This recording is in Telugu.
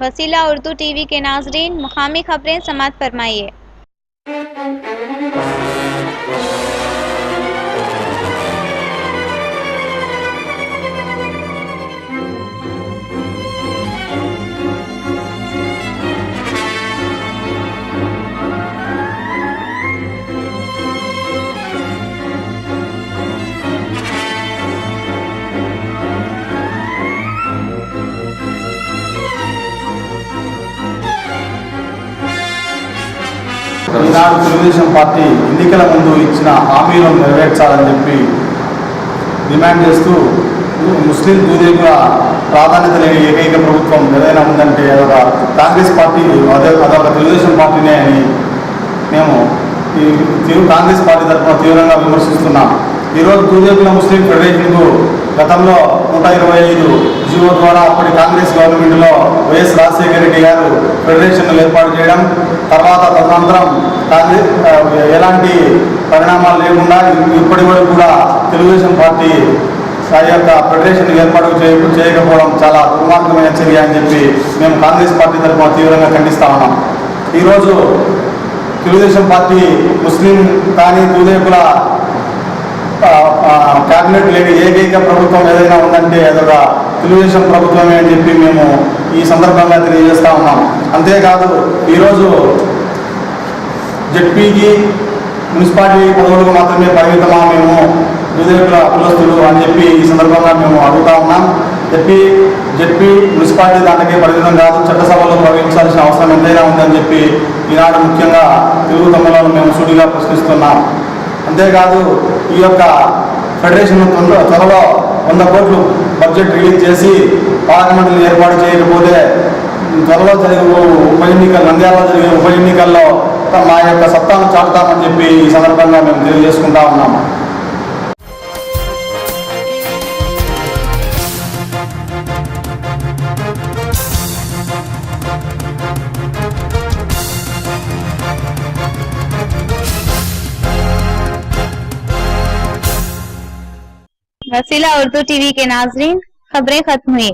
वसीला उर्दू टीवी के नाजरीन, मुकामी खबरें समाअत फरमाइए। ఈనాడు తెలుగుదేశం పార్టీ ఎన్నికల ముందు ఇచ్చిన హామీలను నెరవేర్చాలని చెప్పి డిమాండ్ చేస్తూ ముస్లిం దూదేకుల ప్రాధాన్యత లేని ఏకైక ప్రభుత్వం ఏదైనా ఉందంటే అదొక కాంగ్రెస్ పార్టీ, అదొక తెలుగుదేశం పార్టీనే అని మేము కాంగ్రెస్ పార్టీ తరఫున తీవ్రంగా విమర్శిస్తున్నాం. ఈరోజు దూదేకుల ముస్లిం ఫెడరేషన్కు గతంలో 125 జీవో ద్వారా అప్పటి కాంగ్రెస్ గవర్నమెంట్లో వైఎస్ రాజశేఖర రెడ్డి గారు ఫెడరేషన్లు ఏర్పాటు చేయడం, తర్వాత తదనంతరం కాంగ్రెస్ ఎలాంటి పరిణామాలు లేకుండా ఇప్పటి వరకు కూడా తెలుగుదేశం పార్టీ ఆ యొక్క ఫెడరేషన్ ఏర్పాటు చేయకపోవడం చాలా దుర్మార్గమైన చర్య అని చెప్పి మేము కాంగ్రెస్ పార్టీ తరఫున తీవ్రంగా ఖండిస్తా ఉన్నాం. ఈరోజు తెలుగుదేశం పార్టీ ముస్లిం కానీ దూదేకుల క్యాబినెట్ లేని ఏకైక ప్రభుత్వం ఏదైనా ఉందంటే అదొక తెలుగుదేశం ప్రభుత్వమే అని చెప్పి మేము ఈ సందర్భంగా తెలియజేస్తా ఉన్నాం. అంతేకాదు ఈరోజు జెడ్పీకి మున్సిపాలిటీ పదవులకు మాత్రమే పరిమితమా మేము దూదేకుల కులస్తులు అని చెప్పి ఈ సందర్భంగా మేము అడుగుతా ఉన్నాం. జెడ్పీ మున్సిపాలిటీ దానికే పరిమితం కాదు, చట్టసభలో ప్రవేశించాల్సిన అవసరం ఎంతైనా ఉందని చెప్పి ఈనాడు ముఖ్యంగా తెలుగు తమ్ములను మేము సూటిగా ప్రశ్నిస్తున్నాం. అంతేకాదు ఈ యొక్క ఫెడరేషన్ త్వరలో 100 కోట్లు బడ్జెట్ రిలీజ్ చేసి పార్లమెంటులు ఏర్పాటు చేయకపోతే త్వరలో జరిగే నంద్యాలలో జరిగే ఉప ఎన్నికల్లో మా యొక్క సత్తాను చాటుతామని చెప్పి ఈ సందర్భంగా మేము తెలియజేసుకుంటా ఉన్నాము. वसीला उर्दू टीवी के नाजरीन, खबरें खत्म हुई।